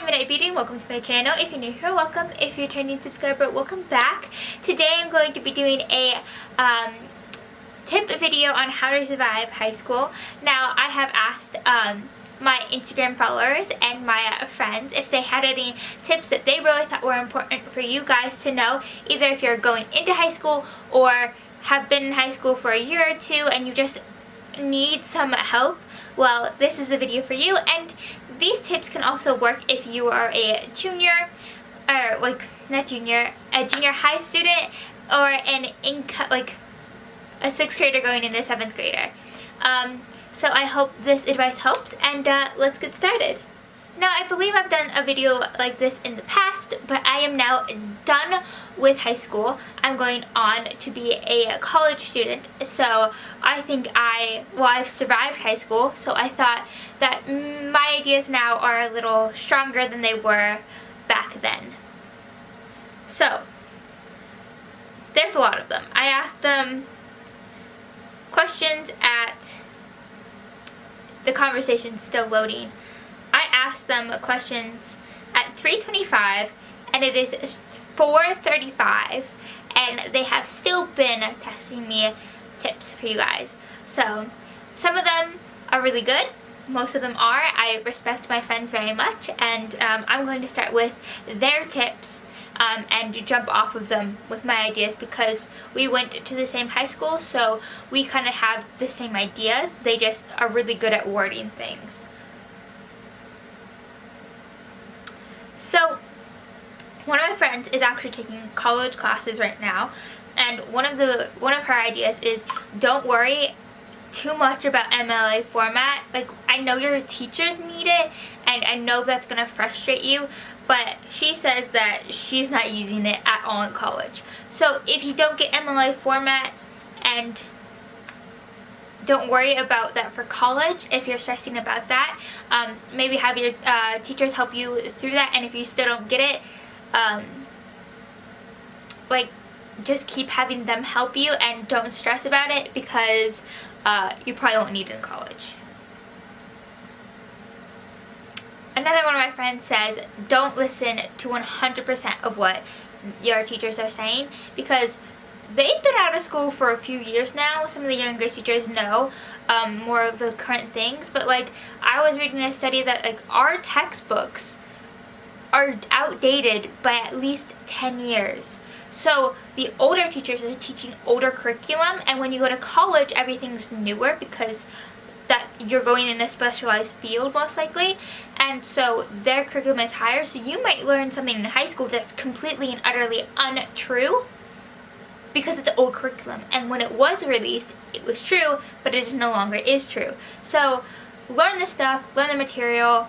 I'm Midnight Beauty and welcome to my channel. If you're new here, welcome. If you're a returning subscriber, welcome back. Today I'm going to be doing a tip video on how to survive high school. Now, I have asked my Instagram followers and my friends if they had any tips that they really thought were important for you guys to know, either if you're going into high school or have been in high school for a year or two and you just need some help. Well, this is the video for you, and these tips can also work if you are a junior, or a junior high student, or a 6th grader going into 7th grader. So I hope this advice helps, and let's get started. Now, I believe I've done a video like this in the past, but I am now done with high school. I'm going on to be a college student, so I think I've survived high school, so I thought that my ideas now are a little stronger than they were back then. So, there's a lot of them. I asked them questions at the conversation's still loading. I asked them questions at 3:25 and it is 4:35 and they have still been texting me tips for you guys. So some of them are really good, most of them are. I respect my friends very much, and I'm going to start with their tips and jump off of them with my ideas because we went to the same high school, so we kind of have the same ideas. They just are really good at wording things. So, one of my friends is actually taking college classes right now, and one of her ideas is don't worry too much about MLA format. Like, I know your teachers need it, and I know that's gonna frustrate you, but she says that she's not using it at all in college. So if you don't get MLA format, and don't worry about that for college if you're stressing about that. Maybe have your teachers help you through that, and if you still don't get it, just keep having them help you and don't stress about it because you probably won't need it in college. Another one of my friends says don't listen to 100% of what your teachers are saying because they've been out of school for a few years now. Some of the younger teachers know more of the current things, but I was reading a study that our textbooks are outdated by at least 10 years. So the older teachers are teaching older curriculum, and when you go to college, everything's newer because that you're going in a specialized field most likely, and so their curriculum is higher. So you might learn something in high school that's completely and utterly untrue because it's old curriculum, and when it was released it was true, but it no longer is true. So learn this stuff, learn the material.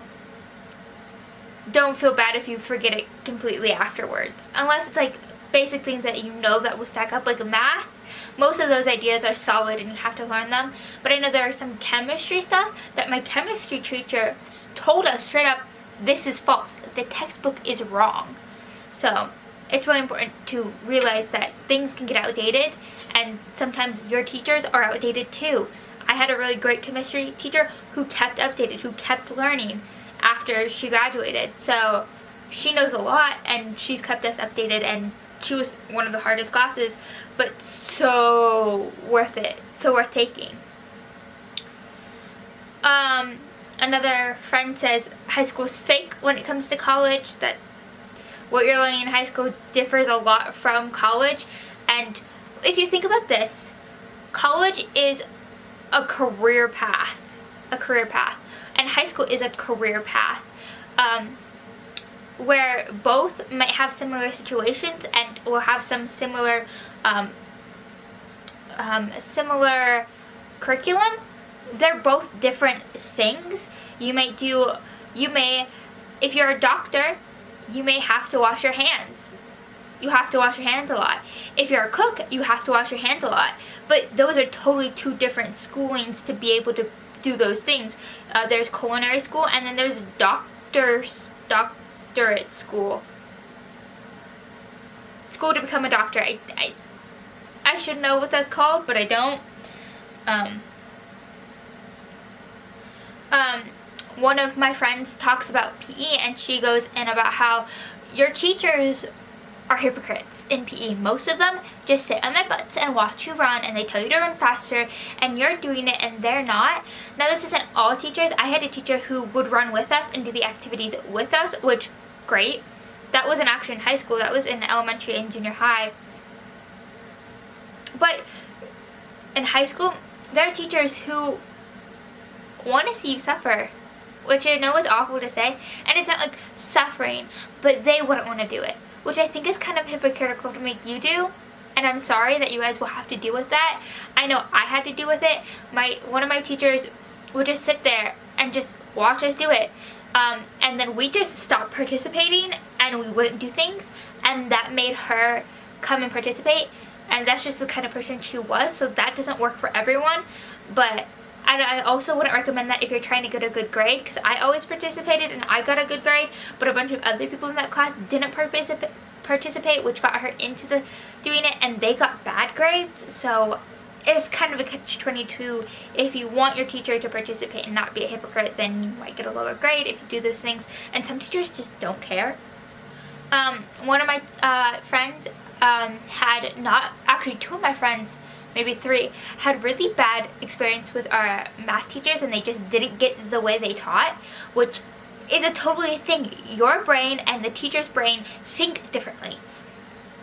Don't feel bad if you forget it completely afterwards, unless it's basic things that you know that will stack up, like math. Most of those ideas are solid and you have to learn them, but I know there are some chemistry stuff that my chemistry teacher told us straight up, this is false, the textbook is wrong. So it's really important to realize that things can get outdated, and sometimes your teachers are outdated too. I had a really great chemistry teacher who kept updated, who kept learning after she graduated. So she knows a lot and she's kept us updated, and she was one of the hardest classes, but so worth it, so worth taking. Another friend says high school's fake when it comes to college, that what you're learning in high school differs a lot from college. And if you think about this, college is a career path, and high school is a career path, where both might have similar situations and will have some similar curriculum. They're both different things. If you're a doctor, you may have to wash your hands. You have to wash your hands a lot. If you're a cook, you have to wash your hands a lot. But those are totally two different schoolings to be able to do those things. There's culinary school, and then there's doctorate school. School to become a doctor. I should know what that's called, but I don't. one of my friends talks about PE, and she goes in about how your teachers are hypocrites in PE. Most of them just sit on their butts and watch you run, and they tell you to run faster, and you're doing it and they're not. Now, this isn't all teachers. I had a teacher who would run with us and do the activities with us, which, great. That wasn't actually in high school. That was in elementary and junior high. But in high school, there are teachers who want to see you suffer, which I know is awful to say, and it's not like suffering, but they wouldn't want to do it, which I think is kind of hypocritical to make you do, and I'm sorry that you guys will have to deal with that. I know I had to deal with it. One of my teachers would just sit there and just watch us do it, and then we just stopped participating and we wouldn't do things, and that made her come and participate, and that's just the kind of person she was, so that doesn't work for everyone. But I also wouldn't recommend that if you're trying to get a good grade, because I always participated and I got a good grade, but a bunch of other people in that class didn't participate, which got her into doing it, and they got bad grades. So it's kind of a catch-22. If you want your teacher to participate and not be a hypocrite, then you might get a lower grade if you do those things, and some teachers just don't care. One of my friends had not, actually two of my friends, maybe three, had really bad experience with our math teachers, and they just didn't get the way they taught, which is a totally thing. Your brain and the teacher's brain think differently.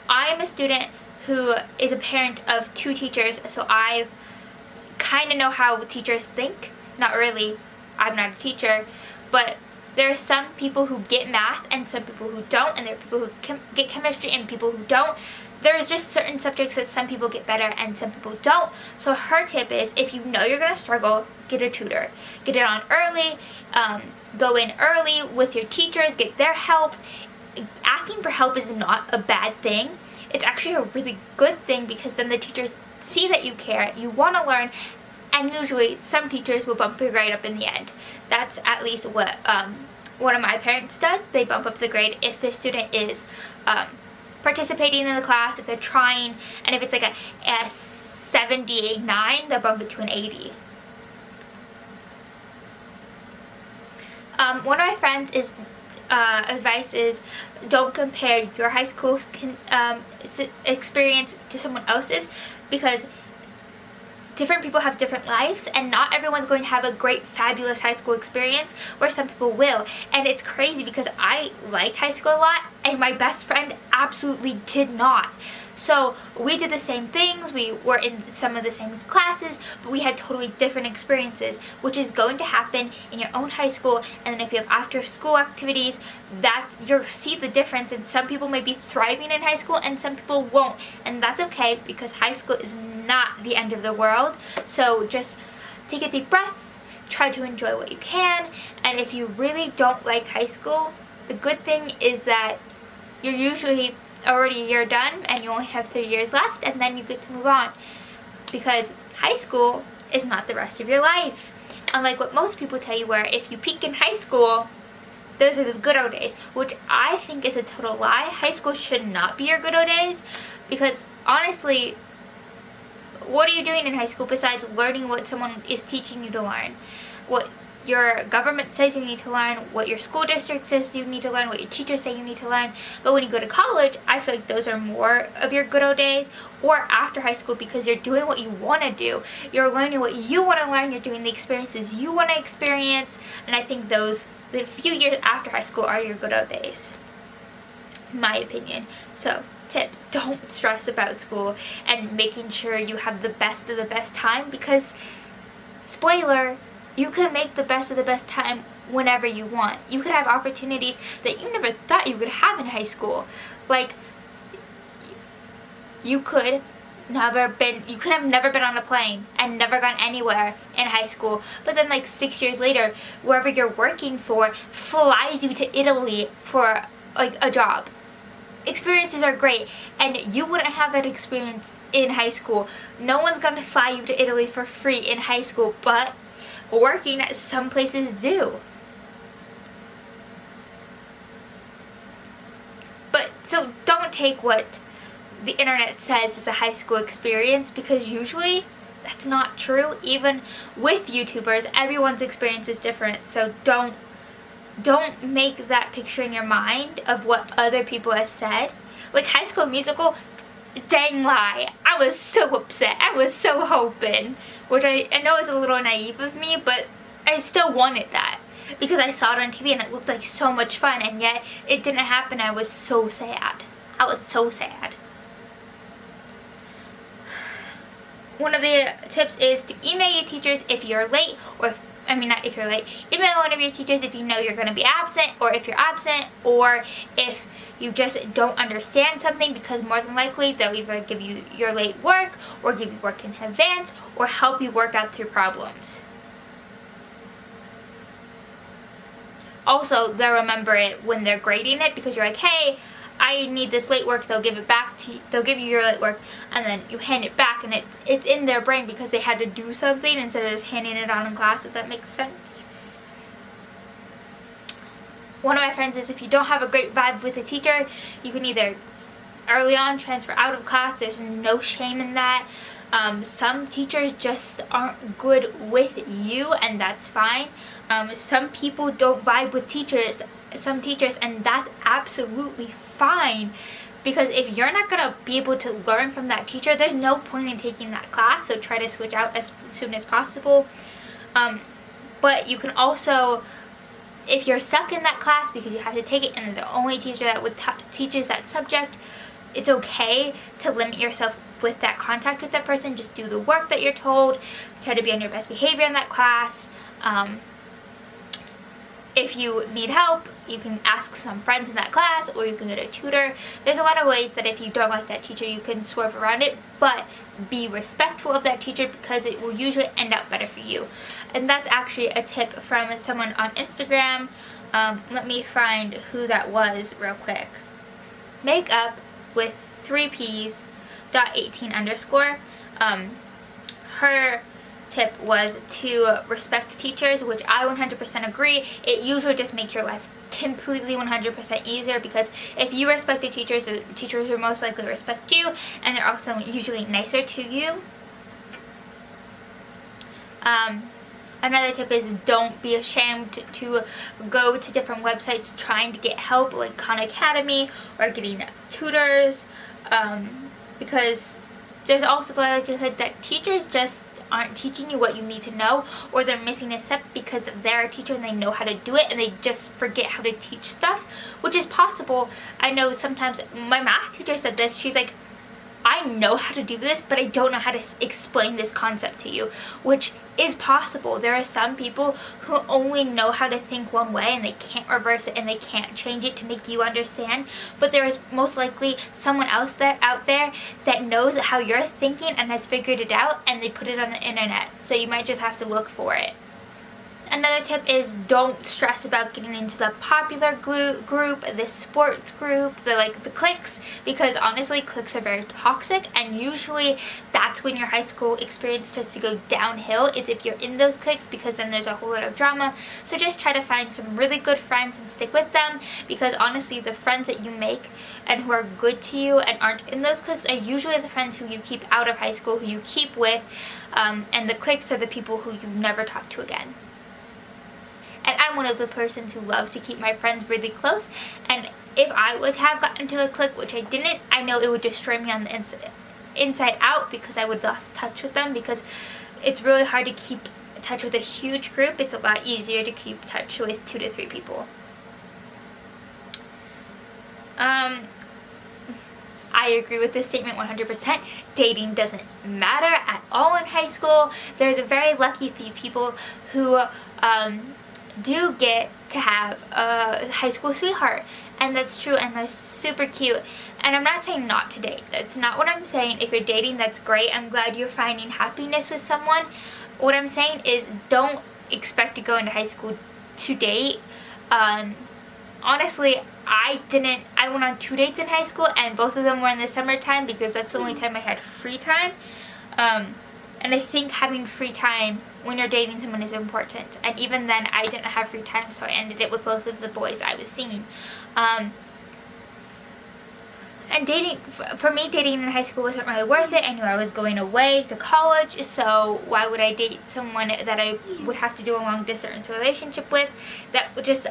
I am a student who is a parent of two teachers, so I kind of know how teachers think. Not really, I'm not a teacher, but there are some people who get math and some people who don't, and there are people who get chemistry and people who don't. There's just certain subjects that some people get better and some people don't. So her tip is, if you know you're going to struggle, get a tutor. Get it on early, go in early with your teachers, get their help. Asking for help is not a bad thing. It's actually a really good thing, because then the teachers see that you care, you want to learn, and usually some teachers will bump your grade up in the end. That's at least what one of my parents does. They bump up the grade if the student is participating in the class, if they're trying, and if it's like a 79, they'll bump it to an 80. One of my friends' advice is, don't compare your high school experience to someone else's, because different people have different lives, and not everyone's going to have a great, fabulous high school experience, where some people will. And it's crazy, because I liked high school a lot, and my best friend absolutely did not. So we did the same things, we were in some of the same classes, but we had totally different experiences, which is going to happen in your own high school. And then if you have after school activities, you'll see the difference, and some people may be thriving in high school and some people won't, and that's okay, because high school is not the end of the world. So just take a deep breath, try to enjoy what you can, and if you really don't like high school, the good thing is that you're usually already a year done and you only have 3 years left, and then you get to move on, because high school is not the rest of your life. Unlike what most people tell you, where if you peak in high school, those are the good old days, which I think is a total lie. High school should not be your good old days, because honestly, what are you doing in high school besides learning what someone is teaching you to learn? What your government says you need to learn, what your school district says you need to learn, what your teachers say you need to learn. But when you go to college, I feel like those are more of your good old days, or after high school, because you're doing what you want to do. You're learning what you want to learn, you're doing the experiences you want to experience, and I think the few years after high school are your good old days, in my opinion. So tip, don't stress about school and making sure you have the best of the best time, because spoiler, you can make the best of the best time whenever you want. You could have opportunities that you never thought you could have in high school. Like, you could have never been on a plane and never gone anywhere in high school, but then like 6 years later, wherever you're working for flies you to Italy for like a job. Experiences are great, and you wouldn't have that experience in high school. No one's gonna fly you to Italy for free in high school, but working at some places do. But so don't take what the internet says is a high school experience, because usually that's not true. Even with YouTubers, everyone's experience is different. So don't make that picture in your mind of what other people have said. Like High School Musical, dang lie. I was so upset. I was so hoping, which I know is a little naive of me, but I still wanted that because I saw it on TV and it looked like so much fun, and yet it didn't happen. I was so sad. I was so sad. One of the tips is to email your teachers if you're late, or not if you're late. Email one of your teachers if you know you're going to be absent, or if you're absent, or if you just don't understand something, because more than likely they'll either give you your late work, or give you work in advance, or help you work out through problems. Also, they'll remember it when they're grading it, because you're like, hey, I need this late work. They'll give it back to you. They'll give you your late work, and then you hand it back, and it's in their brain because they had to do something instead of just handing it on in class, if that makes sense. One of my friends is, if you don't have a great vibe with a teacher, you can either early on transfer out of class. There's no shame in that. Some teachers just aren't good with you, and that's fine. Some people don't vibe with some teachers, and that's absolutely fine, because if you're not going to be able to learn from that teacher, there's no point in taking that class. So try to switch out as soon as possible. But you can also, if you're stuck in that class because you have to take it and the only teacher that would teaches that subject, it's okay to limit yourself with that contact with that person. Just do the work that you're told. Try to be on your best behavior in that class. If you need help, you can ask some friends in that class, or you can get a tutor. There's a lot of ways that if you don't like that teacher, you can swerve around it, but be respectful of that teacher, because it will usually end up better for you. And that's actually a tip from someone on Instagram. Let me find who that was real quick. Makeup with 3 P's .18_. Her tip was to respect teachers, which I 100% agree. It usually just makes your life completely 100% easier, because if you respect the teachers will most likely respect you, and they're also usually nicer to you. Another tip is, don't be ashamed to go to different websites trying to get help, like Khan Academy or getting tutors, because there's also the likelihood that teachers just aren't teaching you what you need to know, or they're missing a step because they're a teacher and they know how to do it and they just forget how to teach stuff, which is possible. I know sometimes my math teacher said this. She's like, I know how to do this, but I don't know how to explain this concept to you, which is possible. There are some people who only know how to think one way and they can't reverse it and they can't change it to make you understand, but there is most likely someone else out there that knows how you're thinking and has figured it out, and they put it on the internet, so you might just have to look for it. Another tip is, don't stress about getting into the popular group, the sports group, the cliques, because honestly, cliques are very toxic, and usually that's when your high school experience starts to go downhill, is if you're in those cliques, because then there's a whole lot of drama. So just try to find some really good friends and stick with them, because honestly, the friends that you make and who are good to you and aren't in those cliques are usually the friends who you keep out of high school, who you keep with, and the cliques are the people who you never talk to again. And I'm one of the persons who love to keep my friends really close, and if I would have gotten into a clique, which I didn't, I know it would destroy me on the inside out, because I would lose touch with them, because it's really hard to keep touch with a huge group. It's a lot easier to keep touch with 2 to 3 people. I agree with this statement 100%. Dating doesn't matter at all in high school. They're the very lucky few people who do get to have a high school sweetheart, and that's true, and they're super cute. And I'm not saying not to date. That's not what I'm saying. If you're dating, that's great. I'm glad you're finding happiness with someone. What I'm saying is, don't expect to go into high school to date. Honestly, I went on 2 dates in high school, and both of them were in the summertime, because that's the only time I had free time. And I think having free time when you're dating someone is important. And even then, I didn't have free time, so I ended it with both of the boys I was seeing. And dating, for me, dating in high school wasn't really worth it. I knew I was going away to college, so why would I date someone that I would have to do a long distance relationship with? That would just,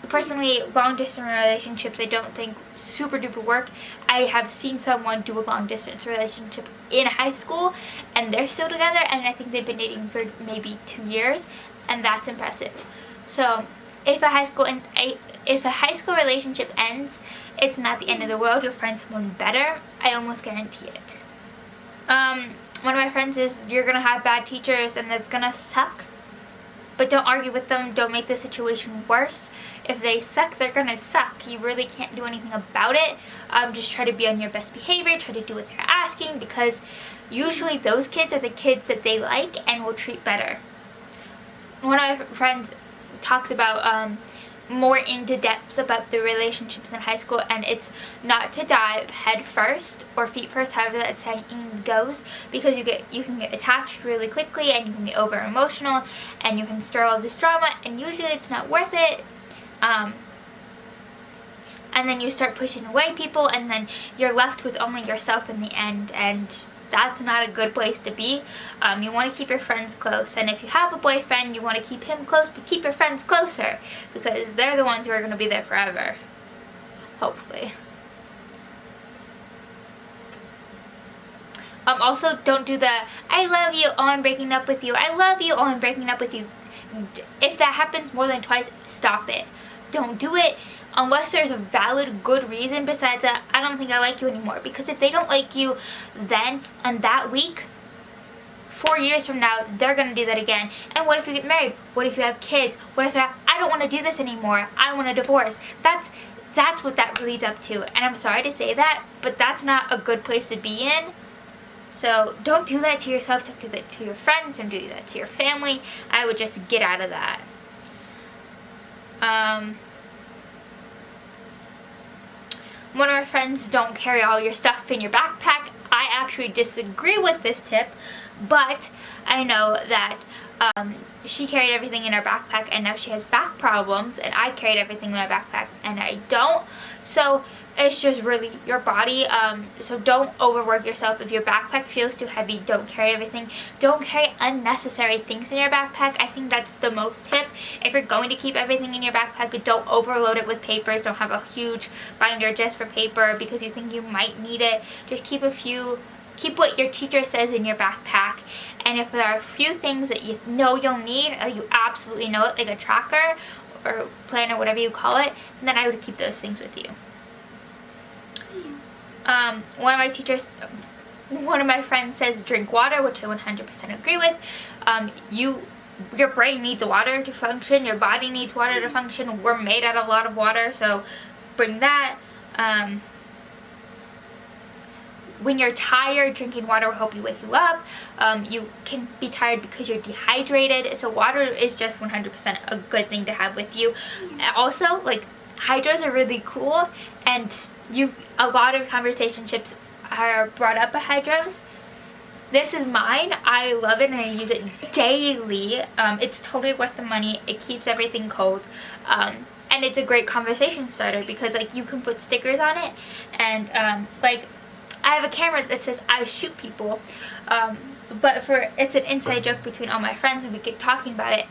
personally, long distance relationships I don't think super duper work. I have seen someone do a long distance relationship in high school and they're still together, and I think they've been dating for maybe 2 years, and that's impressive. So if a high school relationship ends, it's not the end of the world. You'll find someone better. I almost guarantee it. One of my friends says you're gonna have bad teachers and that's gonna suck, but don't argue with them. Don't make the situation worse. If they suck, they're gonna suck. You really can't do anything about it. Just try to be on your best behavior. Try to do what they're asking, because usually those kids are the kids that they like and will treat better. One of my friends talks about more into depths about the relationships in high school, and it's not to dive head first or feet first, however that saying goes, because you can get attached really quickly and you can be over emotional and you can stir all this drama, and usually it's not worth it. And then you start pushing away people, and then you're left with only yourself in the end, and that's not a good place to be. You want to keep your friends close, and if you have a boyfriend, you want to keep him close, but keep your friends closer, because they're the ones who are going to be there forever, hopefully. Also, don't do the I love you, oh I'm breaking up with you, I love you, oh I'm breaking up with you. If that happens more than twice, stop it. Don't do it unless there's a valid, good reason besides that I don't think I like you anymore. Because if they don't like you then and that week, 4 years from now, they're going to do that again. And what if you get married? What if you have kids? What if I don't want to do this anymore, I want a divorce? That's what that leads up to. And I'm sorry to say that, but that's not a good place to be in. So don't do that to yourself, don't do that to your friends, don't do that to your family. I would just get out of that. One of my friends, don't carry all your stuff in your backpack. I actually disagree with this tip, but I know that she carried everything in her backpack and now she has back problems, and I carried everything in my backpack and I don't. So it's just really your body. So don't overwork yourself. If your backpack feels too heavy, don't carry everything. Don't carry unnecessary things in your backpack. I think that's the most tip. If you're going to keep everything in your backpack, don't overload it with papers. Don't have a huge binder just for paper because you think you might need it. Just keep what your teacher says in your backpack. And if there are a few things that you know you'll need, you absolutely know it, like a tracker or planner, whatever you call it, then I would keep those things with you. One of my friends says drink water, which I 100% agree with. Your brain needs water to function. Your body needs water to function. We're made out of a lot of water, so bring that. When you're tired, drinking water will help you wake you up. You can be tired because you're dehydrated, so water is just 100% a good thing to have with you. Also, like, hydros are really cool, and a lot of conversationships are brought up by hydros. This is mine. I love it and I use it daily. It's totally worth the money. It keeps everything cold. And it's a great conversation starter because, like, you can put stickers on it, and like, I have a camera that says I shoot people, but it's an inside joke between all my friends, and we get talking about it.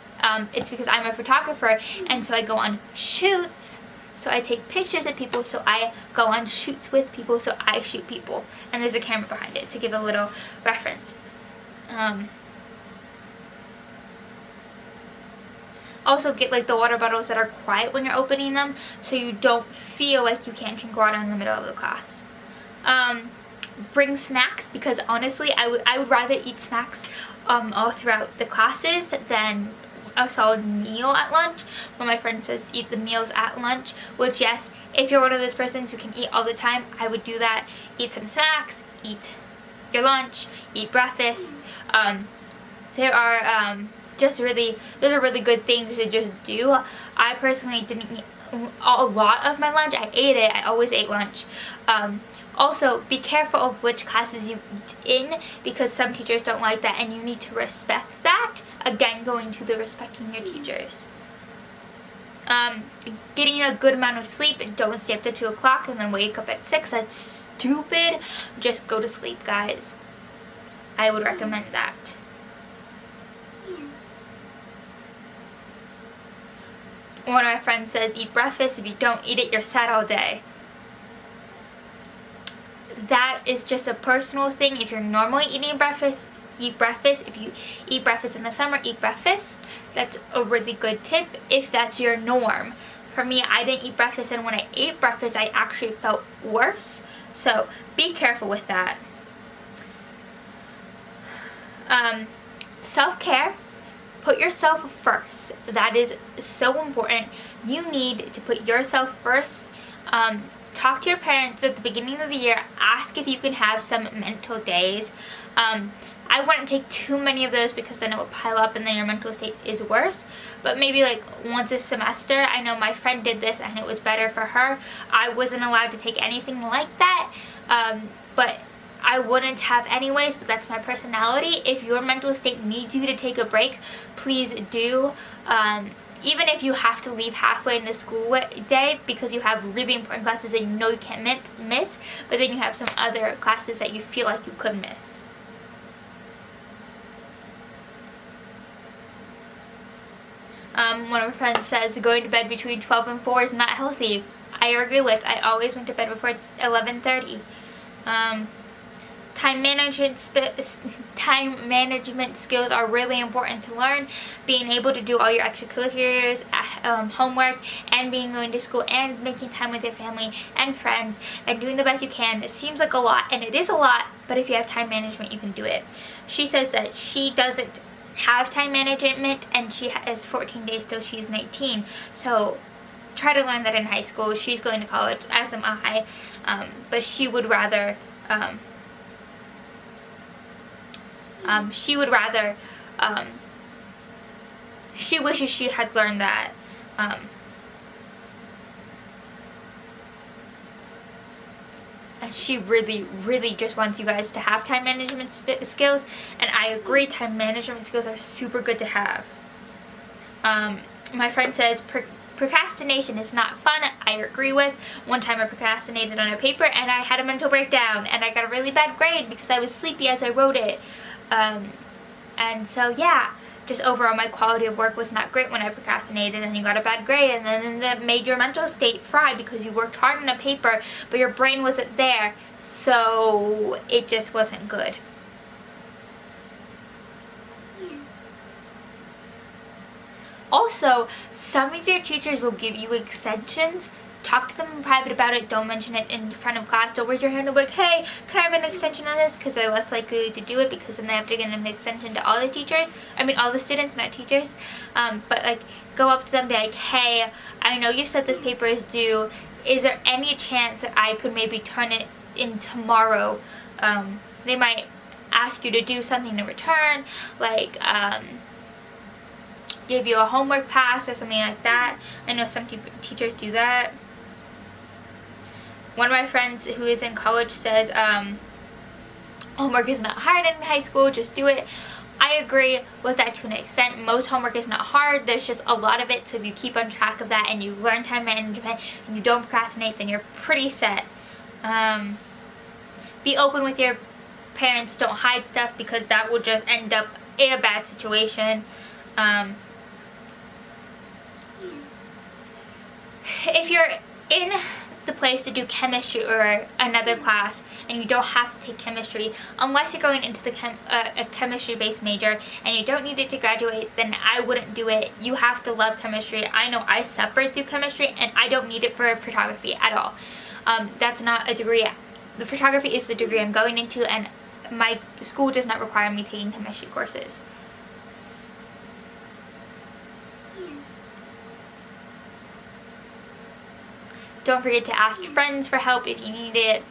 It's because I'm a photographer, and so I go on shoots. So I take pictures of people, so I go on shoots with people, so I shoot people. And there's a camera behind it to give a little reference. Also get like the water bottles that are quiet when you're opening them, so you don't feel like you can't drink water in the middle of the class. Bring snacks, because honestly I would rather eat snacks all throughout the classes than a solid meal at lunch. When my friend says eat the meals at lunch, which, yes, if you're one of those persons who can eat all the time, I would do that. Eat some snacks, eat your lunch, eat breakfast. Those are really good things to just do. I personally didn't eat a lot of my lunch. I ate it. I always ate lunch. Also, be careful of which classes you eat in, because some teachers don't like that and you need to respect that. Again, going to the respecting your teachers. Getting a good amount of sleep. Don't stay up to 2 o'clock and then wake up at 6. That's stupid. Just go to sleep, guys. I would recommend that. One of my friends says, eat breakfast. If you don't eat it, you're sad all day. That is just a personal thing. If you're normally eating breakfast, eat breakfast. If you eat breakfast in the summer, eat breakfast. That's a really good tip if that's your norm. For me, I didn't eat breakfast, and when I ate breakfast, I actually felt worse. So be careful with that. Self-care. Put yourself first. That is so important. You need to put yourself first. Talk to your parents at the beginning of the year. Ask if you can have some mental days. I wouldn't take too many of those because then it will pile up and then your mental state is worse. But maybe like once a semester. I know my friend did this and it was better for her. I wasn't allowed to take anything like that. But I wouldn't have anyways, but that's my personality. If your mental state needs you to take a break, please do. Even if you have to leave halfway in the school day because you have really important classes that you know you can't miss, but then you have some other classes that you feel like you could miss. One of my friends says going to bed between 12 and 4 is not healthy. I agree with. I always went to bed before 11:30. Time management skills are really important to learn. Being able to do all your extracurriculars, homework, and being going to school and making time with your family and friends and doing the best you can. It seems like a lot, and it is a lot, but if you have time management, you can do it. She says that she doesn't have time management and she has 14 days till she's 19. So try to learn that in high school. She's going to college, as am I, but she would rather she wishes she had learned that. And she really just wants you guys to have time management skills, and I agree, time management skills are super good to have. My friend says procrastination is not fun. I agree with. One time I procrastinated on a paper and I had a mental breakdown and I got a really bad grade because I was sleepy as I wrote it. And so yeah, just overall my quality of work was not great when I procrastinated and you got a bad grade, and then that made your mental state fry because you worked hard on a paper but your brain wasn't there, so it just wasn't good. Also, some of your teachers will give you extensions. Talk to them in private about it. Don't mention it in front of class. Don't raise your hand and be like, hey, can I have an extension on this? Because they're less likely to do it because then they have to get an extension to all the teachers. I mean, all the students, not teachers. But like, go up to them and be like, hey, I know you said this paper is due. Is there any chance that I could maybe turn it in tomorrow? They might ask you to do something in return, like give you a homework pass or something like that. I know some teachers do that. One of my friends who is in college says homework is not hard in high school, just do it. I agree with that to an extent. Most homework is not hard, there's just a lot of it, so if you keep on track of that and you learn time management and you don't procrastinate, then you're pretty set. Be open with your parents, don't hide stuff because that will just end up in a bad situation. If you're in the place to do chemistry or another class and you don't have to take chemistry, unless you're going into the a chemistry-based major and you don't need it to graduate, then I wouldn't do it. You have to love chemistry. I know I suffered through chemistry and I don't need it for photography at all. That's not a degree. The photography is the degree I'm going into, and my school does not require me taking chemistry courses. Don't forget to ask your friends for help if you need it.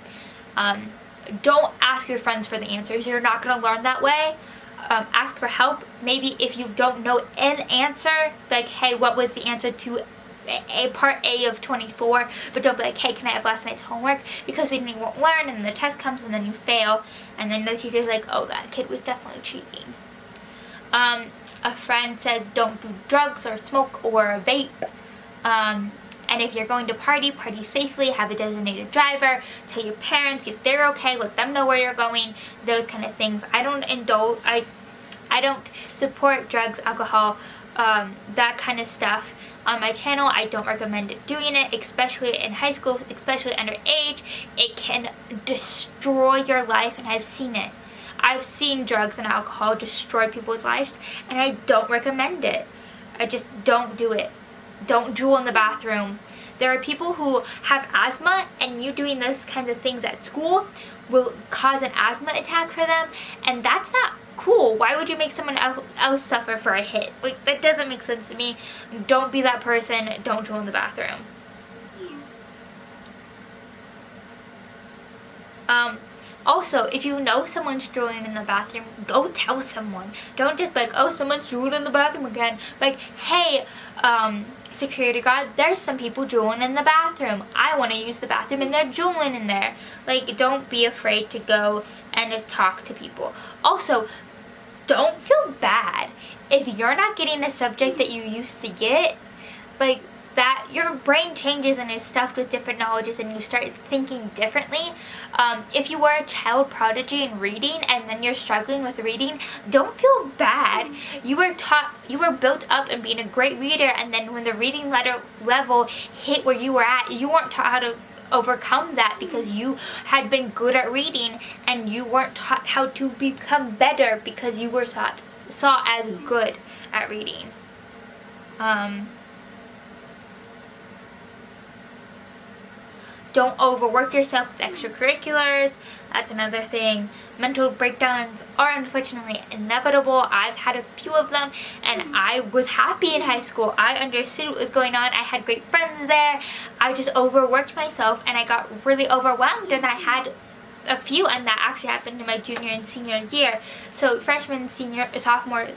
Don't ask your friends for the answers. You're not going to learn that way. Ask for help. Maybe if you don't know an answer, like, hey, what was the answer to part A of 24? But don't be like, hey, can I have last night's homework? Because then you won't learn, and then the test comes, and then you fail. And then the teacher's like, oh, that kid was definitely cheating. A friend says don't do drugs or smoke or vape. And if you're going to party safely, have a designated driver, tell your parents, get there okay, let them know where you're going, those kind of things. I don't support drugs, alcohol, that kind of stuff on my channel. I don't recommend doing it, especially in high school, especially underage. It can destroy your life, and I've seen it. I've seen drugs and alcohol destroy people's lives, and I don't recommend it. I just don't do it. Don't drool in the bathroom. There are people who have asthma, and you doing those kinds of things at school will cause an asthma attack for them, and that's not cool. Why would you make someone else suffer for a hit? Like, that doesn't make sense to me. Don't be that person. Don't drool in the bathroom. Also, if you know someone's drooling in the bathroom, go tell someone. Don't just be like, oh, someone's drooling in the bathroom again. Like, hey, security guard, there's some people drooling in the bathroom. I want to use the bathroom and they're drooling in there. Like, don't be afraid to go and talk to people. Also, don't feel bad if you're not getting a subject that you used to get. Like, that your brain changes and is stuffed with different knowledges and you start thinking differently. If you were a child prodigy in reading and then you're struggling with reading, don't feel bad. You were built up in being a great reader, and then when the reading level hit where you were at, you weren't taught how to overcome that because you had been good at reading, and you weren't taught how to become better because you were saw as good at reading. Don't overwork yourself with extracurriculars. That's another thing. Mental breakdowns are unfortunately inevitable. I've had a few of them, and I was happy in high school. I understood what was going on. I had great friends there. I just overworked myself, and I got really overwhelmed, and I had a few, and that actually happened in my junior and senior year. So freshman, senior, sophomore,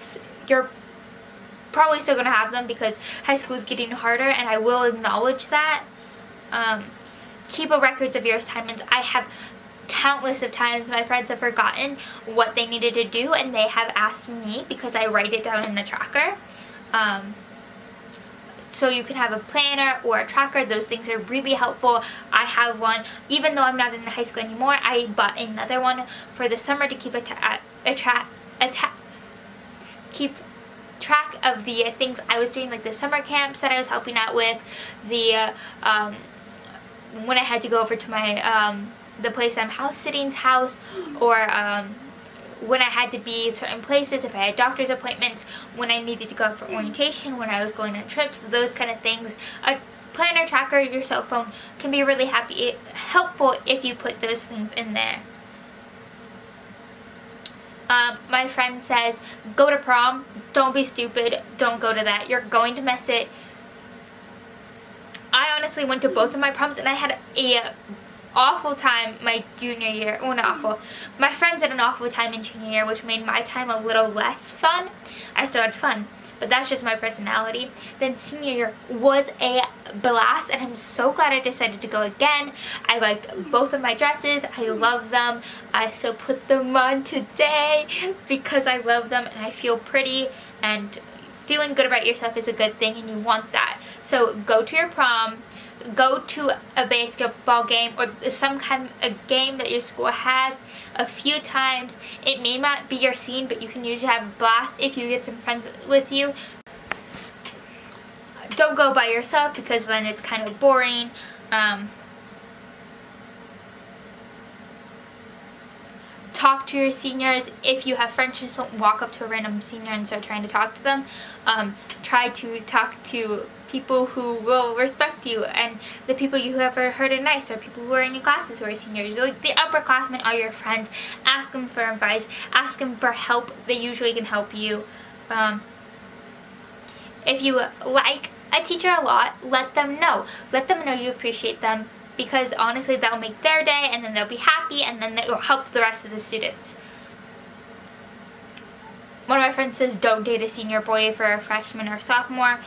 you're probably still going to have them because high school is getting harder, and I will acknowledge that. Keep a records of your assignments. I have countless of times my friends have forgotten what they needed to do, and they have asked me because I write it down in a tracker. So you can have a planner or a tracker. Those things are really helpful. I have one. Even though I'm not in high school anymore, I bought another one for the summer to keep keep track of the things I was doing, like the summer camps that I was helping out with, the when I had to go over to my the place I'm house sitting's house, or when I had to be certain places, if I had doctor's appointments, when I needed to go out for orientation, when I was going on trips, those kind of things. A planner, tracker, your cell phone can be really helpful if you put those things in there. My friend says, go to prom. Don't be stupid. Don't go to that. You're going to miss it. I honestly went to both of my proms, and I had a awful time my junior year. Well, not awful. My friends had an awful time in junior year, which made my time a little less fun. I still had fun, but that's just my personality. Then senior year was a blast, and I'm so glad I decided to go again. I liked both of my dresses. I love them. I still put them on today because I love them and I feel pretty, and feeling good about yourself is a good thing, and you want that. So go to your prom, go to a basketball game or some kind of game that your school has a few times. It may not be your scene, but you can usually have a blast if you get some friends with you. Don't go by yourself because then it's kind of boring. Talk to your seniors. If you have friends, just don't walk up to a random senior and start trying to talk to them. Try to talk to people who will respect you, and the people you have heard are nice, or people who are in your classes who are seniors. Like, the upperclassmen are your friends. Ask them for advice. Ask them for help. They usually can help you. If you like a teacher a lot, let them know. Let them know you appreciate them, because honestly that will make their day, and then they'll be happy, and then it will help the rest of the students. One of my friends says don't date a senior boy for a freshman or sophomore.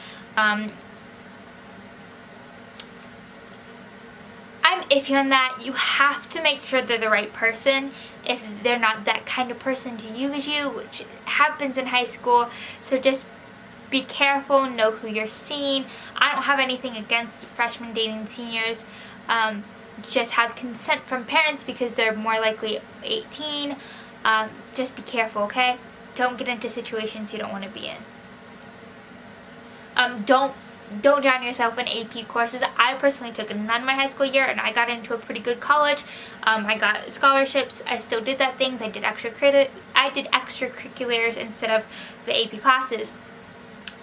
I'm iffy on that. You have to make sure they're the right person. If they're not that kind of person to use you, which happens in high school, so just be careful, know who you're seeing. I don't have anything against freshmen dating seniors. Just have consent from parents because they're more likely 18. Just be careful, okay? Don't get into situations you don't want to be in. Don't drown yourself in AP courses. I personally took none my high school year, and I got into a pretty good college. I got scholarships. I still did that things. I did extracurriculars instead of the AP classes.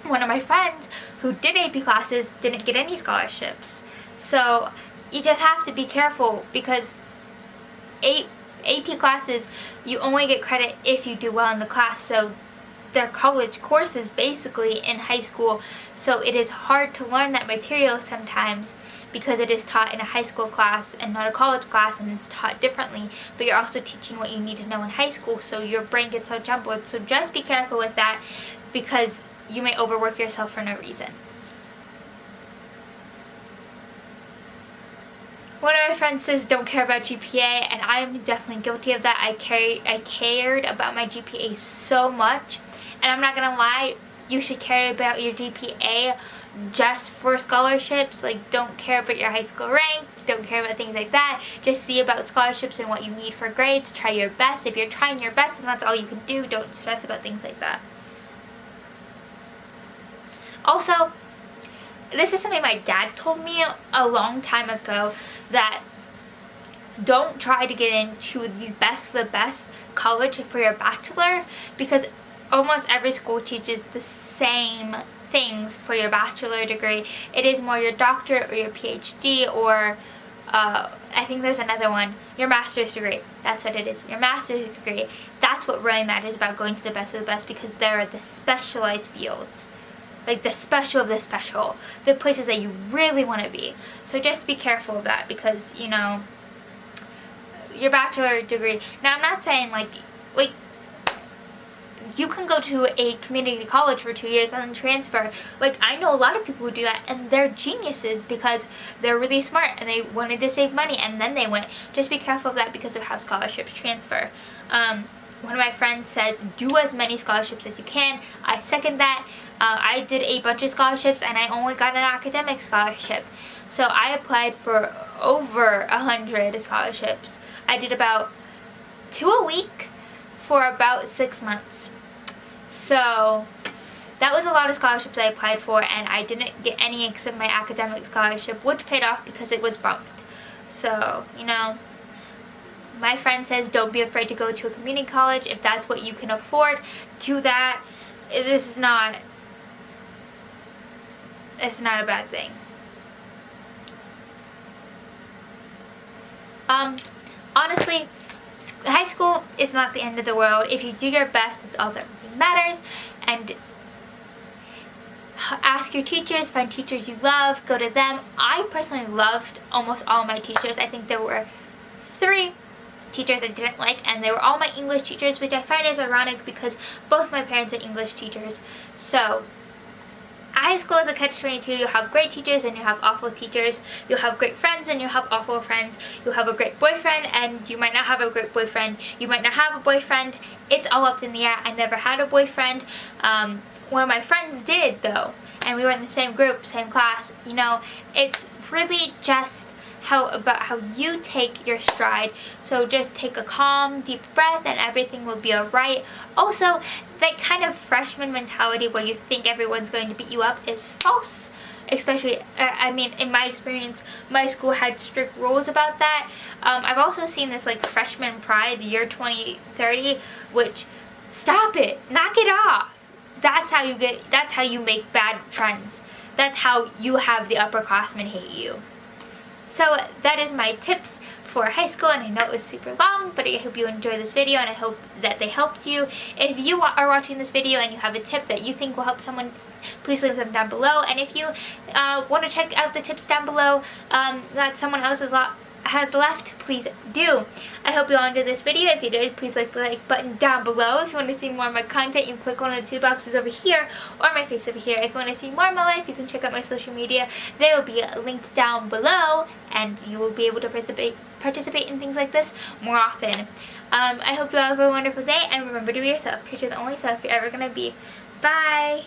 One of my friends who did AP classes didn't get any scholarships. So you just have to be careful, because AP classes, you only get credit if you do well in the class. So they're college courses basically in high school, so it is hard to learn that material sometimes because it is taught in a high school class and not a college class, and it's taught differently, but you're also teaching what you need to know in high school, so your brain gets all jumbled. So just be careful with that, because you may overwork yourself for no reason. One of my friends says don't care about GPA, and I'm definitely guilty of that. I cared about my GPA so much, and I'm not gonna lie, you should care about your GPA just for scholarships. Like, don't care about your high school rank, don't care about things like that. Just see about scholarships and what you need for grades. Try your best. If you're trying your best and that's all you can do, don't stress about things like that. Also, this is something my dad told me a long time ago, that don't try to get into the best of the best college for your bachelor, because almost every school teaches the same things for your bachelor degree. It is more your doctorate or your PhD, or I think there's another one, your master's degree. That's what it is, your master's degree. That's what really matters about going to the best of the best, because there are the specialized fields, like the special of the special, the places that you really want to be. So just be careful of that, because, you know, your bachelor degree, now I'm not saying like you can go to a community college for 2 years and then transfer. Like, I know a lot of people who do that, and they're geniuses because they're really smart and they wanted to save money and then they went. Just be careful of that because of how scholarships transfer. One of my friends says do as many scholarships as you can. I second that. I did a bunch of scholarships and I only got an academic scholarship. So I applied for over 100 scholarships. I did about 2 a week for about 6 months. So that was a lot of scholarships I applied for, and I didn't get any except my academic scholarship, which paid off because it was bumped. So, you know, my friend says don't be afraid to go to a community college. If that's what you can afford, do that. It's not a bad thing. Honestly, high school is not the end of the world. If you do your best, it's all that really matters. And ask your teachers, find teachers you love, go to them. I personally loved almost all my teachers. I think there were 3 teachers I didn't like, and they were all my English teachers, which I find is ironic because both my parents are English teachers. So high school is a catch-22. You have great teachers and you have awful teachers. You have great friends and you have awful friends. You have a great boyfriend and you might not have a great boyfriend. You might not have a boyfriend. It's all up in the air. I never had a boyfriend. One of my friends did though, and we were in the same group, same class. You know, it's really just about how you take your stride. So just take a calm, deep breath and everything will be alright. Also, that kind of freshman mentality where you think everyone's going to beat you up is false. Especially, I mean, in my experience, my school had strict rules about that. I've also seen this like freshman pride, the year 2030, which, stop it, knock it off. That's how you make bad friends. That's how you have the upperclassmen hate you. So that is my tips for high school, and I know it was super long, but I hope you enjoyed this video and I hope that they helped you. If you are watching this video and you have a tip that you think will help someone, please leave them down below. And if you want to check out the tips down below that someone else has left, please do. I hope you all enjoyed this video. If you did, please click the like button down below. If you want to see more of my content, you can click one of the 2 boxes over here or my face over here. If you want to see more of my life, you can check out my social media. They will be linked down below, and you will be able to participate in things like this more often. I hope you all have a wonderful day, and remember to be yourself, because you're the only self you're ever going to be. Bye!